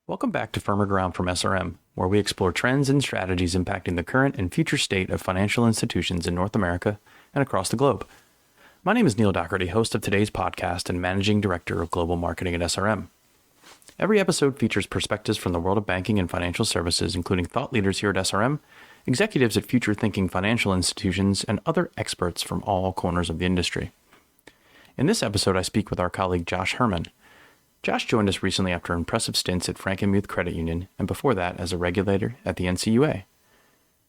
Welcome back to Firmer Ground from SRM, where we explore trends and strategies impacting the current and future state of financial institutions in North America and across the globe. My name is Neil Doherty, host of today's podcast and Managing Director of Global Marketing at SRM. Every episode features perspectives from the world of banking and financial services, including thought leaders here at SRM, executives at future-thinking financial institutions, and other experts from all corners of the industry. In this episode, I speak with our colleague Josh Herman. Josh joined us recently after impressive stints at Frankenmuth Credit Union, and before that as a regulator at the NCUA.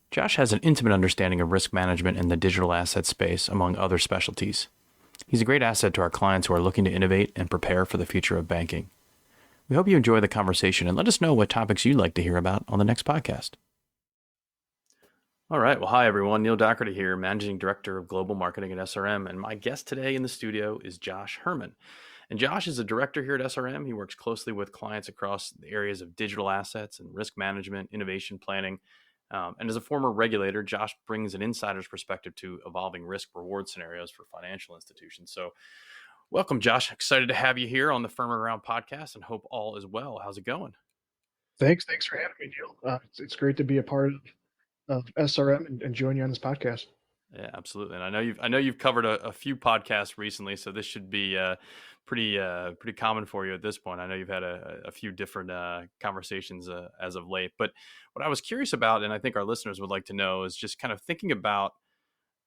Josh has an intimate understanding of risk management in the digital asset space, among other specialties. He's a great asset to our clients who are looking to innovate and prepare for the future of banking. We hope you enjoy the conversation and let us know what topics you'd like to hear about on the next podcast. All right. Well, hi, everyone. Neil Doherty here, Managing Director of Global Marketing at SRM. And my guest today in the studio is Josh Herman. And Josh is a director here at SRM. He works closely with clients across the areas of digital assets and risk management, innovation planning. And as a former regulator, Josh brings an insider's perspective to evolving risk-reward scenarios for financial institutions. So welcome, Josh. Excited to have you here on the Firmer Ground podcast and hope all is well. How's it going? Thanks for having me, Neil. It's great to be a part of SRM and join you on this podcast. Yeah, absolutely. And I know you've covered a few podcasts recently, so this should be pretty common for you at this point. I know you've had a few different conversations as of late. But what I was curious about, and I think our listeners would like to know, is just kind of thinking about,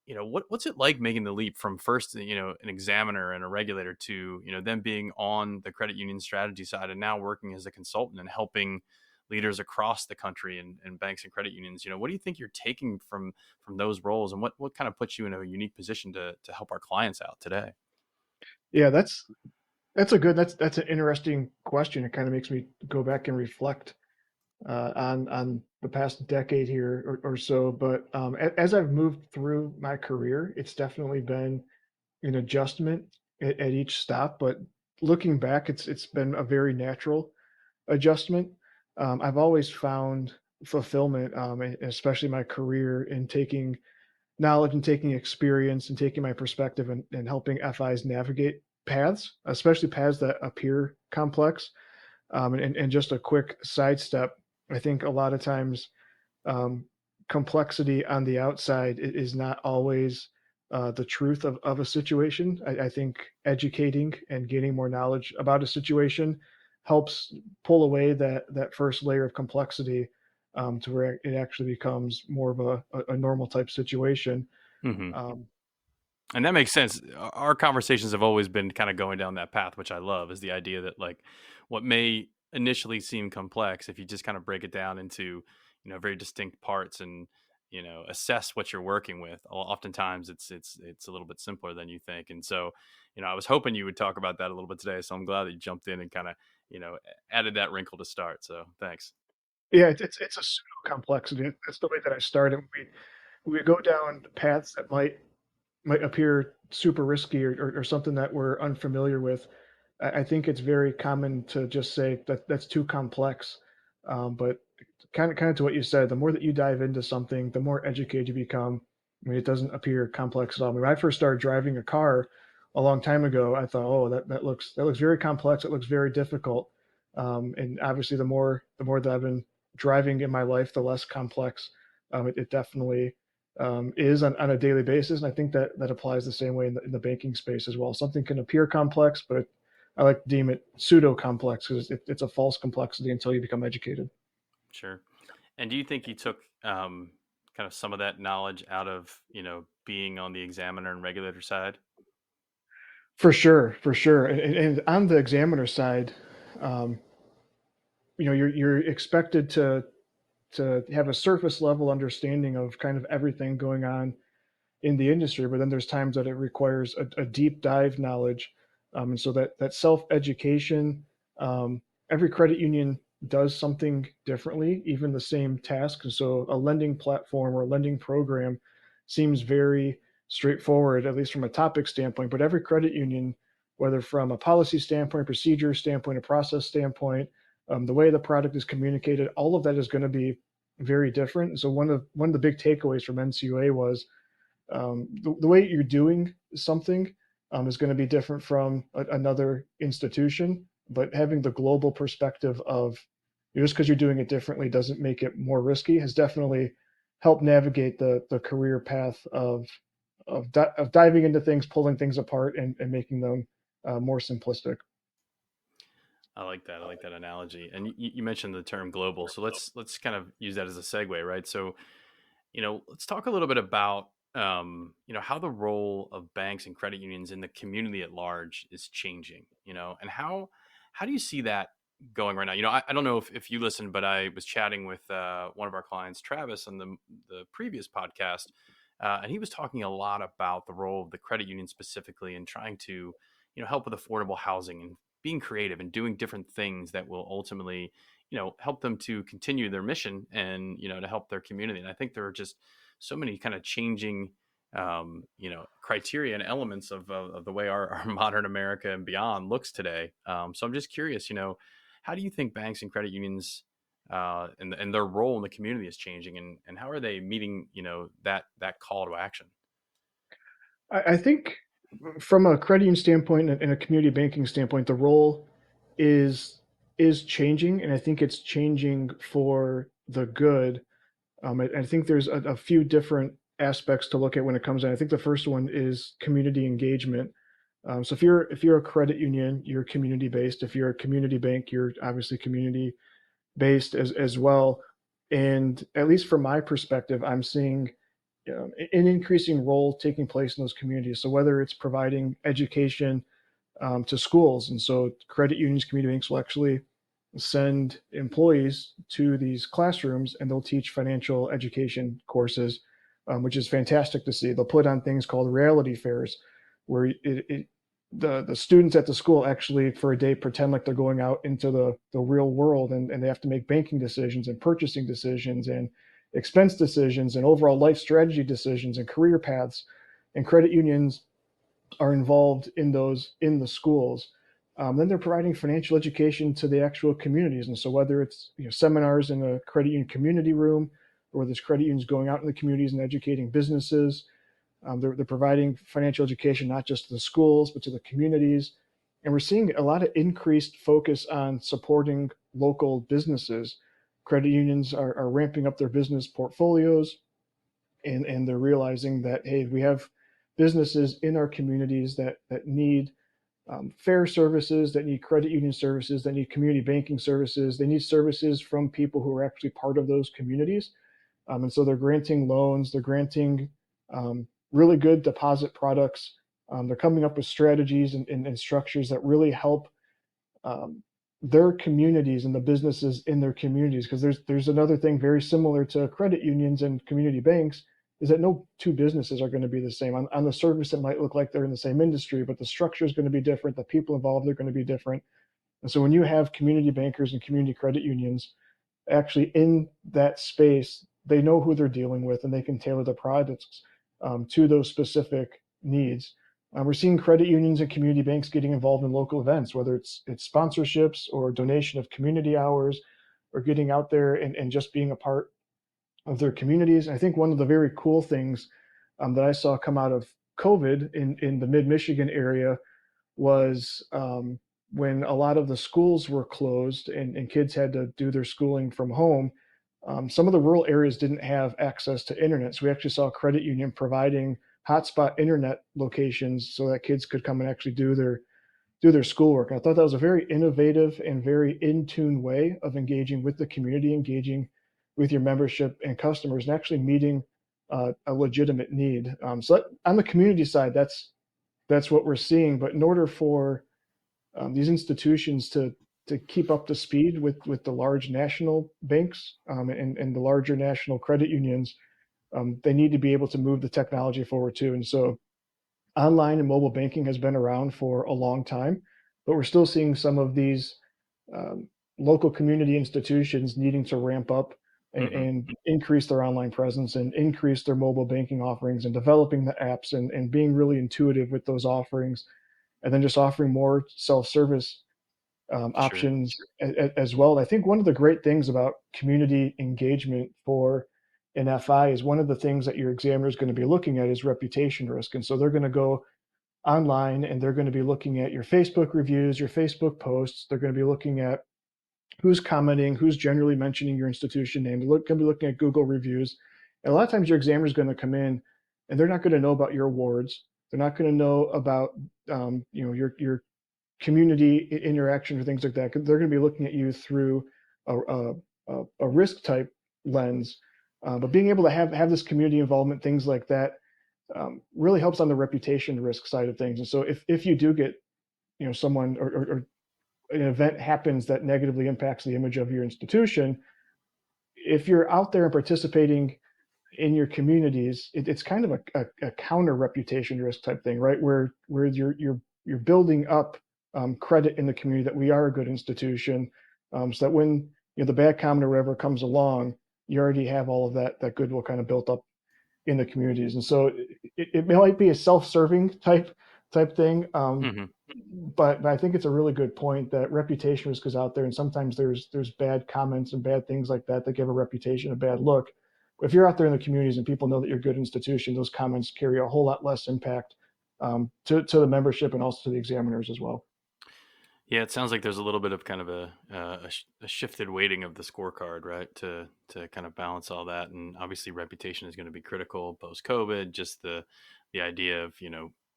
what's it like making the leap from first, an examiner and a regulator to, them being on the credit union strategy side and now working as a consultant and helping leaders across the country and banks and credit unions. What do you think you're taking from those roles, and what kind of puts you in a unique position to help our clients out today? Yeah, that's that's an interesting question. It kind of makes me go back and reflect on the past decade here or so. But as I've moved through my career, it's definitely been an adjustment at each stop. But looking back, it's been a very natural adjustment. I've always found fulfillment, especially my career, in taking knowledge and taking experience and taking my perspective and helping FIs navigate paths, especially paths that appear complex. And just a quick sidestep, I think a lot of times complexity on the outside is not always the truth of a situation. I think educating and gaining more knowledge about a situation helps pull away that first layer of complexity to where it actually becomes more of a normal type situation. Mm-hmm. Um, And that makes sense. Our conversations have always been kind of going down that path, which I love, is the idea that like what may initially seem complex, if you just kind of break it down into, very distinct parts and, assess what you're working with, oftentimes it's a little bit simpler than you think. And so, I was hoping you would talk about that a little bit today. So I'm glad that you jumped in and kind of, added that wrinkle to start. So thanks. yeah, it's a pseudo complexity. That's the way that I started. We go down paths that might appear super risky or something that we're unfamiliar with. I think it's very common to just say that that's too complex. But kind of to what you said, the more that you dive into something, the more educated you become. I mean, it doesn't appear complex at all. When I first started driving a car a long time ago, I thought, oh, that looks very complex. It looks very difficult. And obviously, the more that I've been driving in my life, the less complex it definitely is on a daily basis. And I think that applies the same way in the banking space as well. Something can appear complex, but I like to deem it pseudo complex because it's a false complexity until you become educated. Sure. And do you think you took kind of some of that knowledge out of, being on the examiner and regulator side? For sure. And on the examiner side, um, you're expected to have a surface level understanding of kind of everything going on in the industry, but then there's times that it requires a deep dive knowledge, and so that self education. Every credit union does something differently, even the same task. And so a lending platform or a lending program seems very straightforward, at least from a topic standpoint. But every credit union, whether from a policy standpoint, procedure standpoint, a process standpoint, the way the product is communicated, all of that is going to be very different. So one of the big takeaways from NCUA was the way you're doing something is going to be different from another institution, but having the global perspective of Just because you're doing it differently doesn't make it more risky, has definitely helped navigate the career path of diving into things, pulling things apart, and making them more simplistic. I like that. I like that analogy. And you mentioned the term global, so let's kind of use that as a segue, right? So, let's talk a little bit about how the role of banks and credit unions in the community at large is changing. And how do you see that going right now? I don't know if you listened, but I was chatting with one of our clients, Travis, on the previous podcast, and he was talking a lot about the role of the credit union specifically in trying to help with affordable housing and being creative and doing different things that will ultimately help them to continue their mission and to help their community. And I think there are just so many kind of changing criteria and elements of the way our modern America and beyond looks today. So I'm just curious, how do you think banks and credit unions and their role in the community is changing, and how are they meeting that call to action? I think from a credit union standpoint and a community banking standpoint, the role is is changing, and I think it's changing for the good. I think there's a few different aspects to look at when it comes in. I think the first one is community engagement. So if you're a credit union, you're community based. If you're a community bank, you're obviously community based as well. And at least from my perspective, I'm seeing an increasing role taking place in those communities. So whether it's providing education to schools, and so credit unions, community banks will actually send employees to these classrooms and they'll teach financial education courses, which is fantastic to see. They'll put on things called reality fairs, where the students at the school actually for a day pretend like they're going out into the real world, and they have to make banking decisions and purchasing decisions and expense decisions and overall life strategy decisions and career paths. And credit unions are involved in those in the schools. Then they're providing financial education to the actual communities. And so whether it's seminars in a credit union community room, or there's credit unions going out in the communities and educating businesses, they're providing financial education not just to the schools but to the communities. And we're seeing a lot of increased focus on supporting local businesses. Credit unions are ramping up their business portfolios, and they're realizing that, hey, we have businesses in our communities that need fair services, that need credit union services, that need community banking services. They need services from people who are actually part of those communities. And so they're granting loans, they're granting really good deposit products. They're coming up with strategies and structures that really help um, their communities and the businesses in their communities. Because there's another thing very similar to credit unions and community banks, is that no two businesses are going to be the same. On the surface, it might look like they're in the same industry, but the structure is going to be different. The people involved are going to be different. And so when you have community bankers and community credit unions actually in that space, they know who they're dealing with and they can tailor the products to those specific needs. We're seeing credit unions and community banks getting involved in local events, whether it's sponsorships or donation of community hours, or getting out there and just being a part of their communities. And I think one of the very cool things that I saw come out of COVID in the mid Michigan area was when a lot of the schools were closed and kids had to do their schooling from home. Some of the rural areas didn't have access to internet. So we actually saw a credit union providing hotspot internet locations so that kids could come and actually do their schoolwork. And I thought that was a very innovative and very in tune way of engaging with the community, engaging with your membership and customers, and actually meeting a legitimate need. So on the community side, that's what we're seeing. But in order for these institutions to keep up to speed with the large national banks and the larger national credit unions, they need to be able to move the technology forward too. And so online and mobile banking has been around for a long time, but we're still seeing some of these um, local community institutions needing to ramp up Hmm. and increase their online presence and increase their mobile banking offerings and developing the apps and being really intuitive with those offerings, and then just offering more self-service Sure. options as well. And I think one of the great things about community engagement for an FI is one of the things that your examiner is going to be looking at is reputation risk. And so they're going to go online and they're going to be looking at your Facebook reviews, your Facebook posts. They're going to be looking at who's commenting, who's generally mentioning your institution name. They're going to be looking at Google reviews. And a lot of times your examiner is going to come in and they're not going to know about your awards. They're not going to know about your community interaction or things like that. They're going to be looking at you through a risk type lens. But being able to have this community involvement, things like that, really helps on the reputation risk side of things. And so if you do get someone or an event happens that negatively impacts the image of your institution, if you're out there and participating in your communities, it's kind of a counter reputation risk type thing, right? Where you're building up credit in the community that we are a good institution, so that when the bad comment or whatever comes along, you already have all of that goodwill kind of built up in the communities. And so it might be a self-serving type thing, Mm-hmm. but I think it's a really good point that reputation risk is out there, and sometimes there's bad comments and bad things like that give a reputation a bad look. If you're out there in the communities and people know that you're a good institution, those comments carry a whole lot less impact to the membership and also to the examiners as well. Yeah, it sounds like there's a little bit of kind of a shifted weighting of the scorecard, right? To kind of balance all that, and obviously reputation is going to be critical post COVID. Just the idea of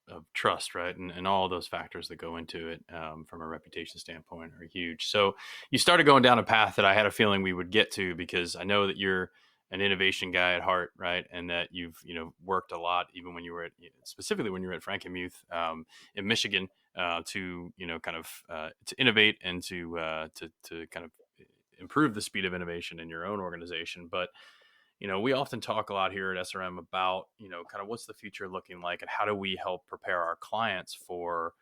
of trust, right, and all those factors that go into it from a reputation standpoint are huge. So you started going down a path that I had a feeling we would get to, because I know that you're an innovation guy at heart, right, and that you've worked a lot, even when you were specifically when you were at Frankenmuth in Michigan, to kind of to innovate and to kind of improve the speed of innovation in your own organization. But we often talk a lot here at SRM about kind of what's the future looking like, and how do we help prepare our clients for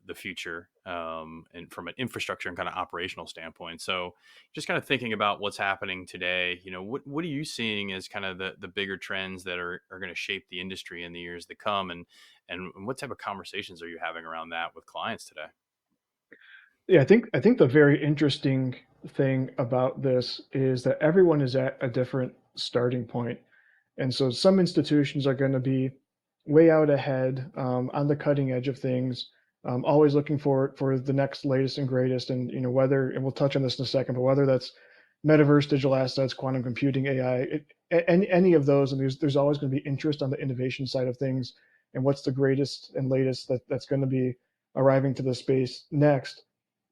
the future, and from an infrastructure and kind of operational standpoint. So just kind of thinking about what's happening today, what are you seeing as kind of the bigger trends that are going to shape the industry in the years to come, and what type of conversations are you having around that with clients today? Yeah, I think the very interesting thing about this is that everyone is at a different starting point. And so some institutions are going to be way out ahead, on the cutting edge of things, always looking for the next latest and greatest. And whether, and we'll touch on this in a second, but whether that's metaverse, digital assets, quantum computing, AI, any of those, and there's always going to be interest on the innovation side of things, and what's the greatest and latest that's going to be arriving to the space next.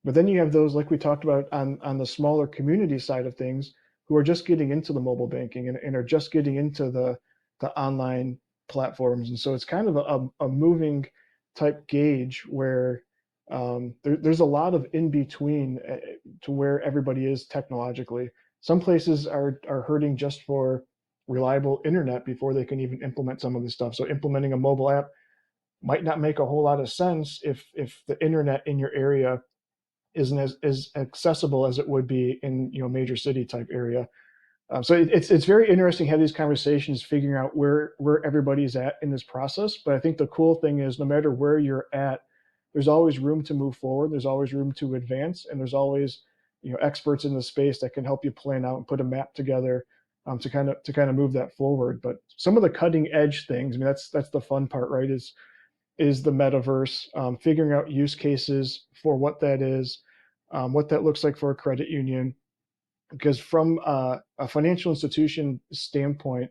But then you have those, like we talked about, on the smaller community side of things, who are just getting into the mobile banking, and are just getting into the online platforms. And so it's kind of a moving type gauge where, there's a lot of in between, to where everybody is technologically. Some places are hurting just for reliable internet before they can even implement some of this stuff. So implementing a mobile app might not make a whole lot of sense if the internet in your area isn't as accessible as it would be in major city type area. So it's very interesting to have these conversations, figuring out where everybody's at in this process. But I think the cool thing is, no matter where you're at, there's always room to move forward. There's always room to advance, and there's always experts in the space that can help you plan out and put a map together, to kind of move that forward. But some of the cutting edge things, I mean, that's the fun part, right? Is the metaverse, figuring out use cases for what that is, what that looks like for a credit union. Because from a financial institution standpoint,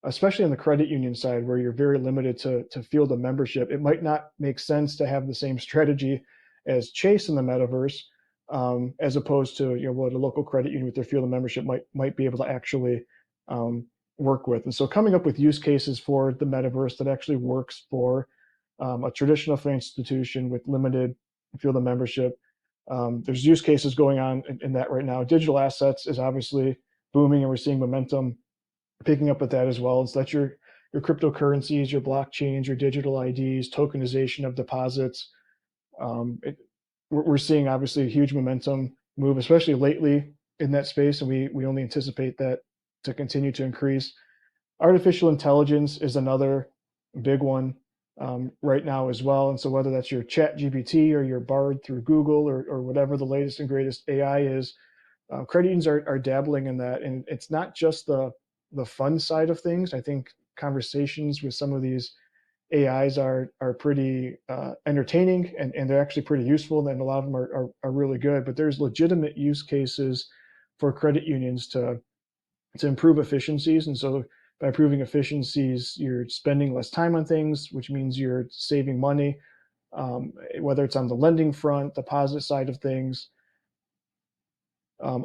especially on the credit union side, where you're very limited to field of membership, it might not make sense to have the same strategy as Chase in the metaverse, as opposed to what a local credit union with their field of membership might be able to actually work with. And so coming up with use cases for the metaverse that actually works for a traditional financial institution with limited field of membership. There's use cases going on in that right now. Digital assets is obviously booming, and we're seeing momentum picking up with that as well. And so that's your cryptocurrencies, your blockchains, your digital IDs, tokenization of deposits. We're seeing obviously a huge momentum move, especially lately in that space, and we only anticipate that to continue to increase. Artificial intelligence is another big one, right now as well. And so whether that's your Chat GPT or your Bard through Google, or whatever the latest and greatest AI is, credit unions are dabbling in that. And it's not just the fun side of things. I think conversations with some of these AIs are pretty entertaining, and they're actually pretty useful, and a lot of them are really good. But there's legitimate use cases for credit unions to improve efficiencies. And so by improving efficiencies, you're spending less time on things, which means you're saving money, whether it's on the lending front, deposit side of things. Um,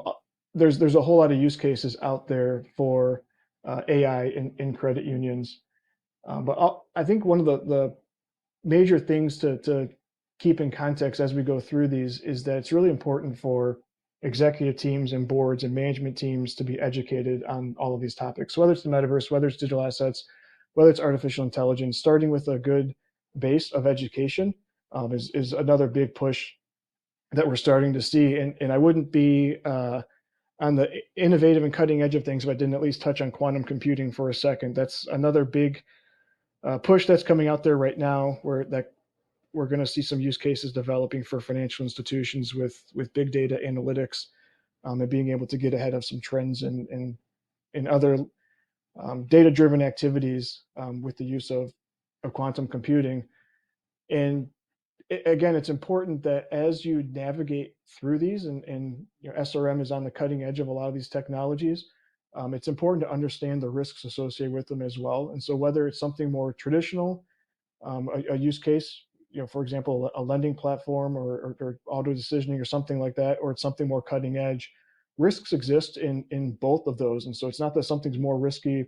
there's a whole lot of use cases out there for AI in credit unions. But I think one of the major things to keep in context as we go through these is that it's really important for executive teams and boards and management teams to be educated on all of these topics, whether it's the metaverse, whether it's digital assets, whether it's artificial intelligence. Starting with a good base of education is another big push that we're starting to see. And I wouldn't be on the innovative and cutting edge of things if I didn't at least touch on quantum computing for a second. That's another big push that's coming out there right now, where that we're going to see some use cases developing for financial institutions with big data analytics, and being able to get ahead of some trends in other data driven activities with the use of quantum computing. And again, it's important that as you navigate through these, and SRM is on the cutting edge of a lot of these technologies, it's important to understand the risks associated with them as well. And so whether it's something more traditional, a use case, for example, a lending platform or auto decisioning or something like that, or it's something more cutting edge, risks exist in both of those. And so it's not that something's more risky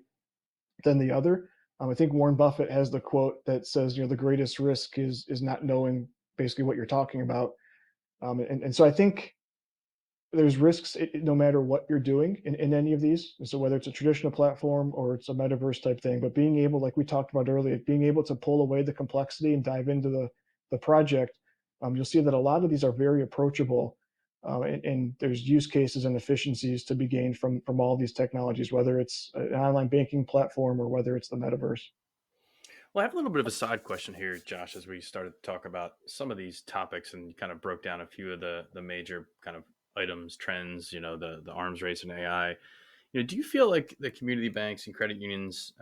than the other. I think Warren Buffett has the quote that says, the greatest risk is not knowing basically what you're talking about. And so I think there's risks no matter what you're doing in any of these. And so whether it's a traditional platform or it's a metaverse type thing, but being able, like we talked about earlier, being able to pull away the complexity and dive into the project, you'll see that a lot of these are very approachable. And there's use cases and efficiencies to be gained from all these technologies, whether it's an online banking platform or whether it's the metaverse. Well, I have a little bit of a side question here, Josh, as we started to talk about some of these topics and kind of broke down a few of the major kind of items, trends, the arms race and AI. Do you feel like the community banks and credit unions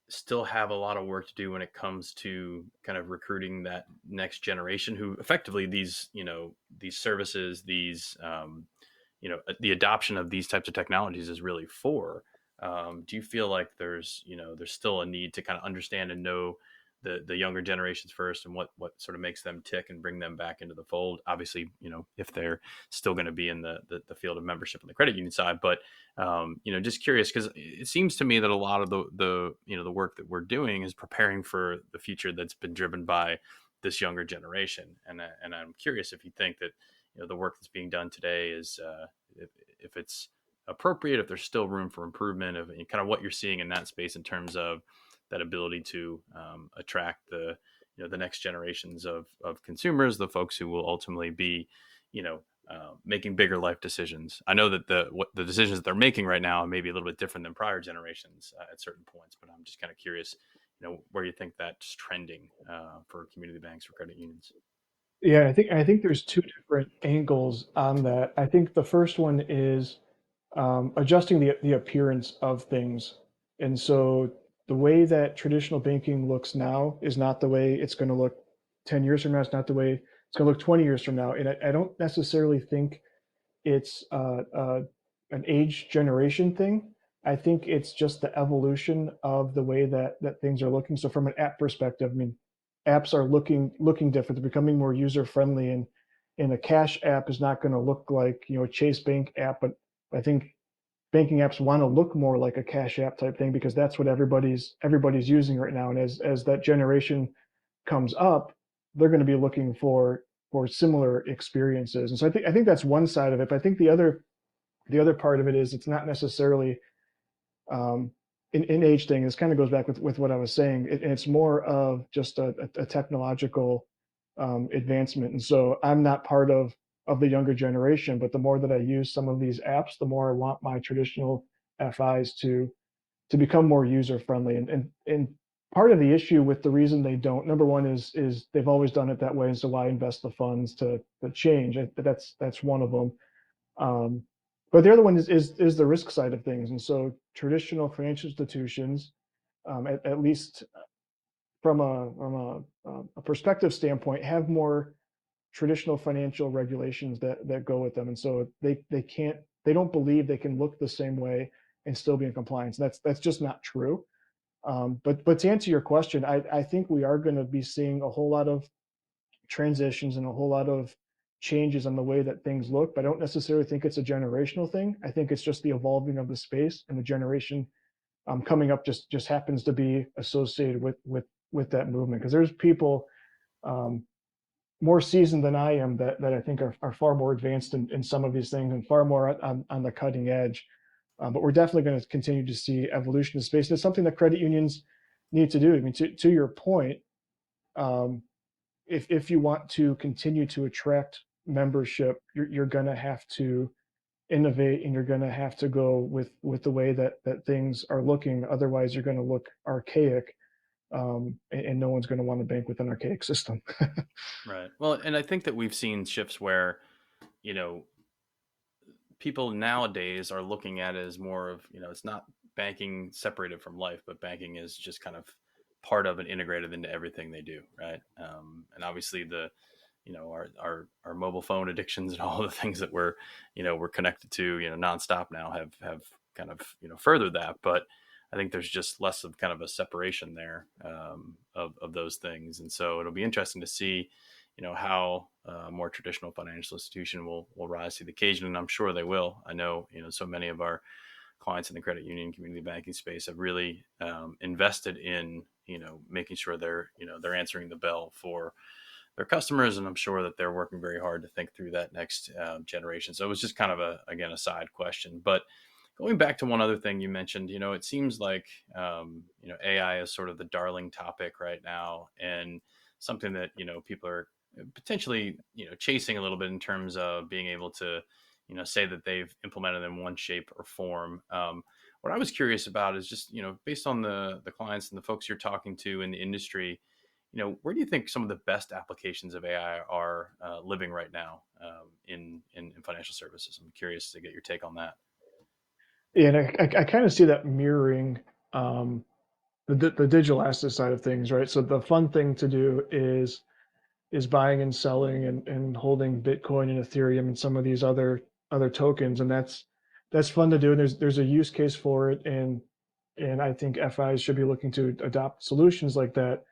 still have a lot of work to do when it comes to kind of recruiting that next generation who effectively these services, the adoption of these types of technologies is really for? Do you feel like there's still a need to kind of understand and know the younger generations first, and what sort of makes them tick and bring them back into the fold? Obviously, if they're still going to be in the field of membership on the credit union side, but just curious, because it seems to me that a lot of the work that we're doing is preparing for the future that's been driven by this younger generation, and I'm curious if you think that the work that's being done today is if it's appropriate, if there's still room for improvement, of kind of what you're seeing in that space in terms of that ability to attract the next generations of consumers, the folks who will ultimately be making bigger life decisions. I know that the decisions that they're making right now may be a little bit different than prior generations at certain points, but I'm just kind of curious, where you think that's trending for community banks or credit unions. Yeah, I think there's two different angles on that. I think the first one is adjusting the appearance of things. And so the way that traditional banking looks now is not the way it's going to look 10 years from now. It's not the way it's going to look 20 years from now. And I don't necessarily think it's an age generation thing. I think it's just the evolution of the way that things are looking. So from an app perspective, I mean, apps are looking different. They're becoming more user friendly, and a cash app is not going to look like a Chase Bank app. But I think banking apps want to look more like a cash app type thing because that's what everybody's using right now. And as that generation comes up, they're going to be looking for similar experiences. And so I think that's one side of it. But I think the other part of it is it's not necessarily um, an age thing. This kind of goes back with what I was saying. It's more of just a technological advancement. And so I'm not part of the younger generation, but the more that I use some of these apps, the more I want my traditional FIs to become more user friendly. And part of the issue with the reason they don't, number one is they've always done it that way. And so why invest the funds to change? That's one of them. Um, but the other one is the risk side of things. And so traditional financial institutions, at least a perspective standpoint, have more traditional financial regulations that go with them, and so they don't believe they can look the same way and still be in compliance. That's just not true. But to answer your question, I think we are going to be seeing a whole lot of transitions and a whole lot of changes on the way that things look. But I don't necessarily think it's a generational thing. I think it's just the evolving of the space, and the generation coming up just happens to be associated with that movement, because there's people um, more seasoned than I am that I think are far more advanced in some of these things and far more on the cutting edge. But we're definitely going to continue to see evolution of space. And it's something that credit unions need to do. I mean, to your point, um, if you want to continue to attract membership, you're going to have to innovate, and you're going to have to go with the way that things are looking. Otherwise, you're going to look archaic, and no one's going to want to bank with an archaic system. Right. Well, and I think that we've seen shifts where, you know, people nowadays are looking at it as more of, it's not banking separated from life, but banking is just kind of part of and integrated into everything they do. Right. And obviously our mobile phone addictions and all the things that we're connected to, nonstop now have kind of, furthered that. But I think there's just less of kind of a separation there, of those things. And so it'll be interesting to see, how a more traditional financial institution will rise to the occasion. And I'm sure they will. I know, so many of our clients in the credit union community banking space have really invested in, making sure they're answering the bell for their customers. And I'm sure that they're working very hard to think through that next generation. So it was just kind of a side question. But going back to one other thing you mentioned, it seems like, AI is sort of the darling topic right now, and something that, people are potentially, chasing a little bit in terms of being able to, say that they've implemented in one shape or form. What I was curious about is just, based on the clients and the folks you're talking to in the industry, where do you think some of the best applications of AI are living right now, in financial services? I'm curious to get your take on that. Yeah, and I kind of see that mirroring um, the digital asset side of things, right? So the fun thing to do is buying and selling and holding Bitcoin and Ethereum and some of these other tokens, and that's fun to do. And there's a use case for it, and I think FIs should be looking to adopt solutions like that.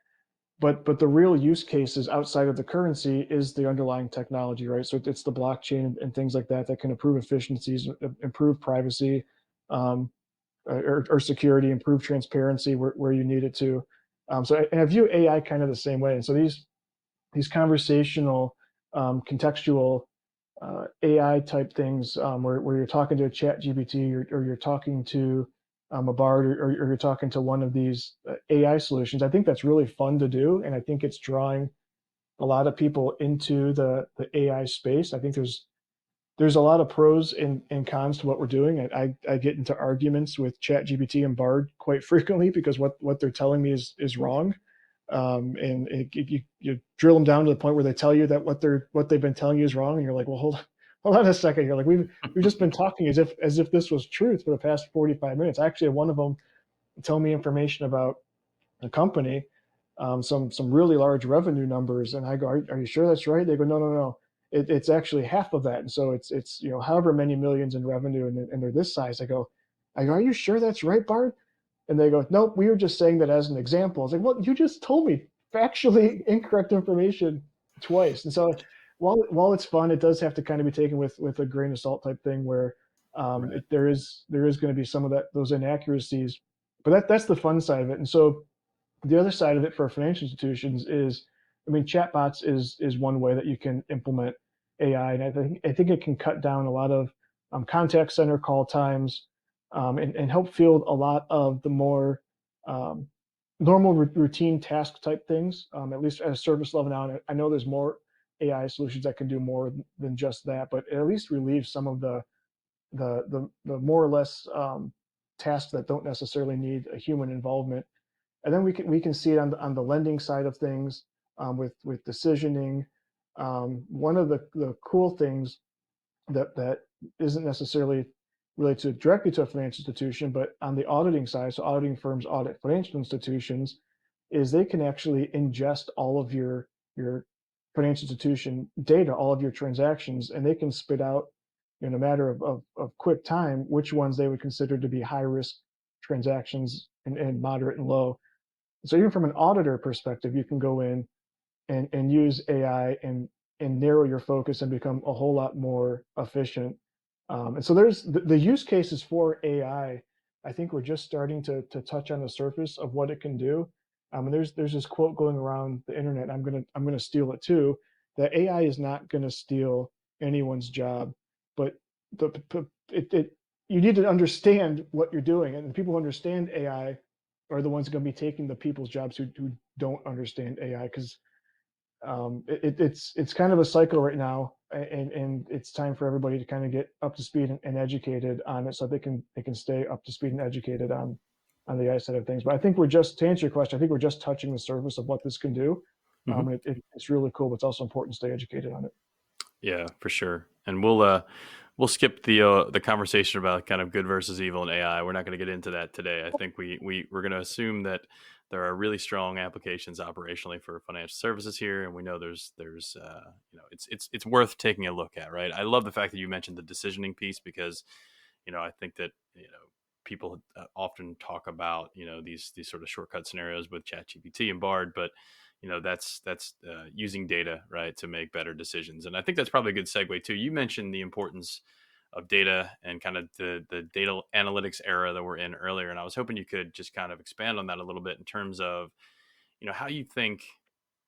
But the real use cases outside of the currency is the underlying technology, right? So it's the blockchain and things like that can improve efficiencies, improve privacy, um, or security, improve transparency where you need it to. So I view AI kind of the same way. And so these conversational, contextual AI type things, where you're talking to a chat GPT, or you're talking to a Bard, or you're talking to one of these AI solutions. I think that's really fun to do. And I think it's drawing a lot of people into the AI space. I think there's a lot of pros and cons to what we're doing. I get into arguments with ChatGPT and Bard quite frequently, because what they're telling me is wrong. And you drill them down to the point where they tell you that what they've been telling you is wrong, and you're like, well, hold on a second. You're like, we've just been talking as if this was truth for the past 45 minutes. Actually, one of them tell me information about a company, some really large revenue numbers, and I go, are you sure that's right? They go, no. It's actually half of that, and so it's however many millions in revenue, and they're this size. I go, are you sure that's right, Bart? And they go, nope, we were just saying that as an example. I was like, well, you just told me factually incorrect information twice. And so while it's fun, it does have to kind of be taken with a grain of salt type thing, where Right. there is going to be some of those inaccuracies. But that's the fun side of it. And so the other side of it for financial institutions is, I mean, chatbots is one way that you can implement AI, and I think it can cut down a lot of contact center call times, and help field a lot of the more um, normal routine task type things. At least at a service level now, and I know there's more AI solutions that can do more than just that, but it at least relieves some of the more or less tasks that don't necessarily need a human involvement. And then we can see it on the lending side of things, with decisioning. One of the cool things that isn't necessarily related directly to a financial institution, but on the auditing side, so auditing firms audit financial institutions, is they can actually ingest all of your financial institution data, all of your transactions, and they can spit out in a matter of quick time which ones they would consider to be high risk transactions and moderate and low. So even from an auditor perspective, you can go in and use AI and narrow your focus and become a whole lot more efficient. And so there's the use cases for AI. I think we're just starting to touch on the surface of what it can do. And there's this quote going around the internet. I'm gonna steal it too. That AI is not gonna steal anyone's job, but it you need to understand what you're doing, and the people who understand AI are the ones going to be taking the people's jobs who don't understand AI because it's kind of a cycle right now, and it's time for everybody to kind of get up to speed and educated on it, so they can stay up to speed and educated on the AI side of things. But I think we're just to answer your question, I think we're just touching the surface of what this can do. Hmm. It's really cool, but it's also important to stay educated on it. Yeah, for sure. And we'll skip the conversation about kind of good versus evil in AI. We're not going to get into that today. I think we're going to assume that there are really strong applications operationally for financial services here, and we know there's it's worth taking a look at, right? I love the fact that you mentioned the decisioning piece because I think that people often talk about these sort of shortcut scenarios with ChatGPT and Bard, but that's using data, right, to make better decisions. And I think that's probably a good segue too. You mentioned the importance of data and kind of the data analytics era that we're in earlier, and I was hoping you could just kind of expand on that a little bit in terms of how you think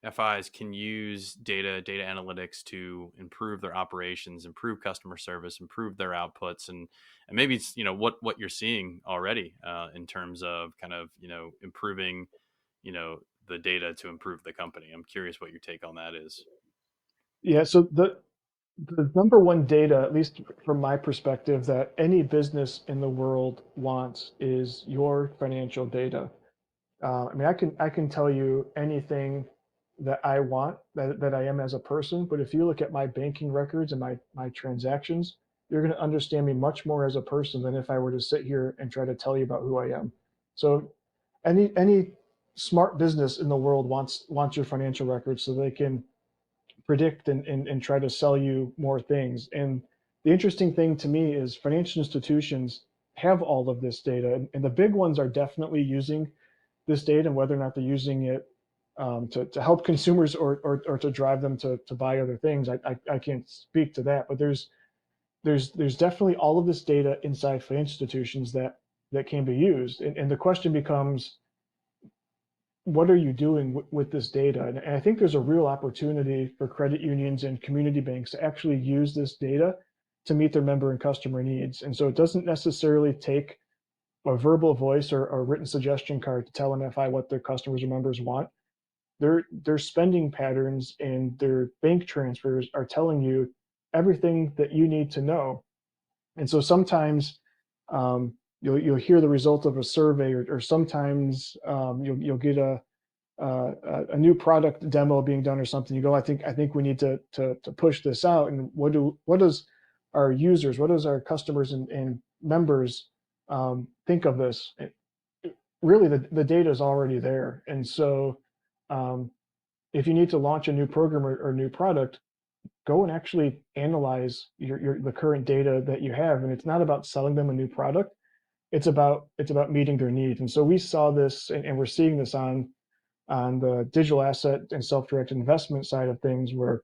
FIs can use data analytics to improve their operations, improve customer service, improve their outputs, and maybe it's what you're seeing already in terms of kind of improving the data to improve the company. I'm curious what your take on that is. Yeah, so the number one data, at least from my perspective, that any business in the world wants is your financial data. I mean, I can tell you anything that I want that I am as a person, but if you look at my banking records and my transactions, you're going to understand me much more as a person than if I were to sit here and try to tell you about who I am. So any smart business in the world wants your financial records so they can predict and try to sell you more things. And the interesting thing to me is financial institutions have all of this data, and the big ones are definitely using this data, and whether or not they're using it to help consumers or to drive them to buy other things, I can't speak to that. But there's definitely all of this data inside financial institutions that can be used, and the question becomes, what are you doing with this data? And I think there's a real opportunity for credit unions and community banks to actually use this data to meet their member and customer needs. And so it doesn't necessarily take a verbal voice or a written suggestion card to tell MFI what their customers or members want. Their spending patterns and their bank transfers are telling you everything that you need to know. And so sometimes you'll hear the result of a survey, or sometimes you'll get a new product demo being done or something. You go, I think we need to push this out. And what does our users, what does our customers and members think of this? Really, the data is already there. And so um, if you need to launch a new program or new product, go and actually analyze the current data that you have. And it's not about selling them a new product. It's about meeting their needs. And so we saw this, and we're seeing this on the digital asset and self-directed investment side of things, where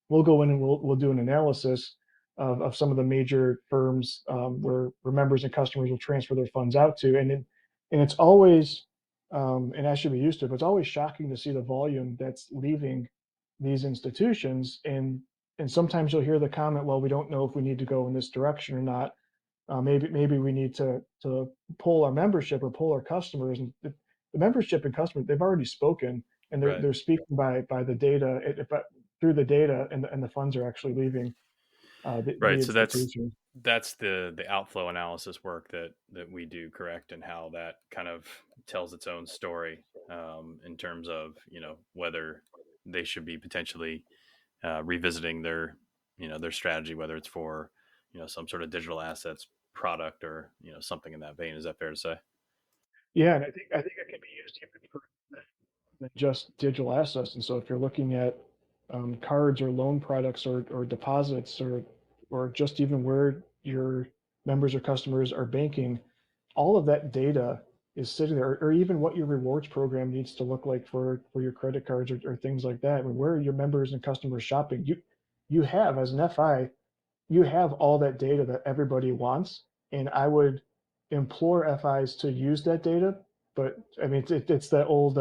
we'll go in and we'll do an analysis of some of the major firms where members and customers will transfer their funds out to, and it's always and I should be used to it, but it's always shocking to see the volume that's leaving these institutions, and sometimes you'll hear the comment, well, we don't know if we need to go in this direction or not. Maybe we need to pull our membership or pull our customers. And the membership and customers, they've already spoken, and they're Right. they're speaking by the data, but through the data, and the funds are actually leaving the Right. So institution. that's the outflow analysis work that we do, correct, and how that kind of tells its own story in terms of whether they should be potentially revisiting their strategy, whether it's for some sort of digital assets product or something in that vein. Is that fair to say? Yeah, and I think it can be used even for than just digital assets. And so if you're looking at cards or loan products or deposits or just even where your members or customers are banking, all of that data is sitting there, or even what your rewards program needs to look like for your credit cards or things like that. I mean, where are your members and customers shopping? You have, as an FI, you have all that data that everybody wants, and I would implore FIs to use that data. But I mean, it's that old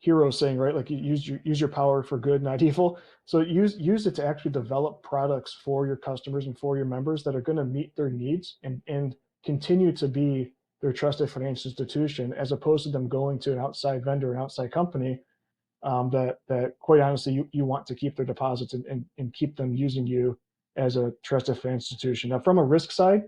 hero saying, right? Like, you use your power for good, not evil. So use it to actually develop products for your customers and for your members that are going to meet their needs and continue to be their trusted financial institution, as opposed to them going to an outside vendor, an outside company that quite honestly you want to keep their deposits and keep them using you as a trusted financial institution. Now, from a risk side,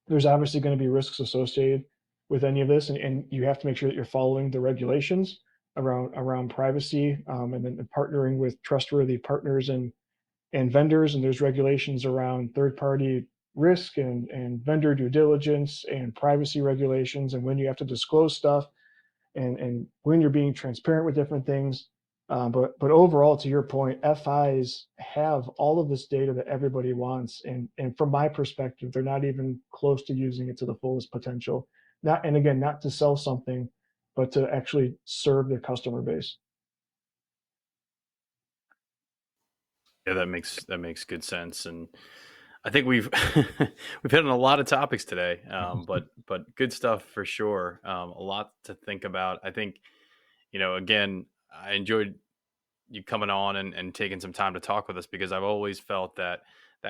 there's obviously going to be risks associated with any of this, and you have to make sure that you're following the regulations around privacy, and then partnering with trustworthy partners and vendors. And there's regulations around third-party risk and vendor due diligence and privacy regulations, and when you have to disclose stuff, and when you're being transparent with different things. But overall, to your point, FIs have all of this data that everybody wants, and from my perspective, they're not even close to using it to the fullest potential. Not to sell something, but to actually serve their customer base. Yeah, that makes good sense, and I think we've we've hit on a lot of topics today, but good stuff for sure. A lot to think about. I think, again, I enjoyed you coming on and taking some time to talk with us, because I've always felt that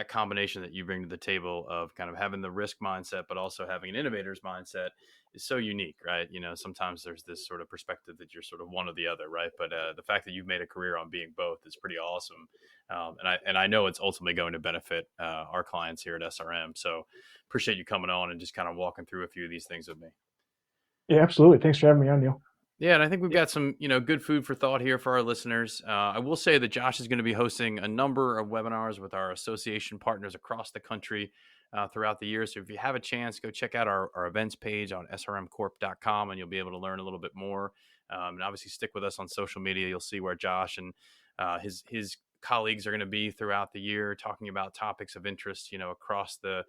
combination that you bring to the table of kind of having the risk mindset, but also having an innovator's mindset is so unique, right? Sometimes there's this sort of perspective that you're sort of one or the other, right? But the fact that you've made a career on being both is pretty awesome. And I know it's ultimately going to benefit our clients here at SRM. So appreciate you coming on and just kind of walking through a few of these things with me. Yeah, absolutely. Thanks for having me on, Neil. Yeah, and I think we've got some, good food for thought here for our listeners. I will say that Josh is going to be hosting a number of webinars with our association partners across the country throughout the year. So if you have a chance, go check out our events page on srmcorp.com, and you'll be able to learn a little bit more. And obviously stick with us on social media. You'll see where Josh and his colleagues are going to be throughout the year, talking about topics of interest, across the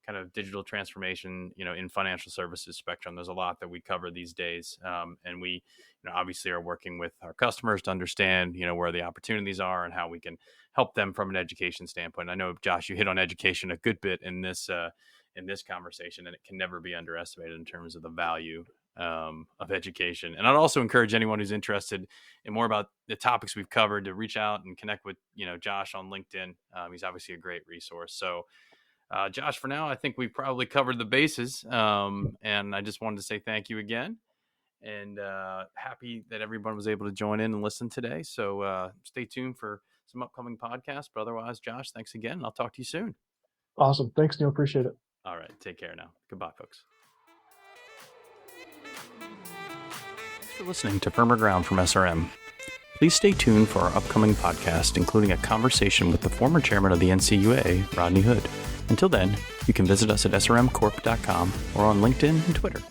kind of digital transformation, in financial services spectrum. There's a lot that we cover these days. And we, obviously are working with our customers to understand, where the opportunities are and how we can help them from an education standpoint. I know, Josh, you hit on education a good bit in this conversation, and it can never be underestimated in terms of the value of education. And I'd also encourage anyone who's interested in more about the topics we've covered to reach out and connect with, Josh on LinkedIn. He's obviously a great resource. So, Josh, for now, I think we've probably covered the bases. And I just wanted to say thank you again, and happy that everyone was able to join in and listen today. So stay tuned for some upcoming podcasts. But otherwise, Josh, thanks again. And I'll talk to you soon. Awesome. Thanks, Neil. Appreciate it. All right. Take care now. Goodbye, folks. Thanks for listening to Firmer Ground from SRM. Please stay tuned for our upcoming podcast, including a conversation with the former chairman of the NCUA, Rodney Hood. Until then, you can visit us at srmcorp.com or on LinkedIn and Twitter.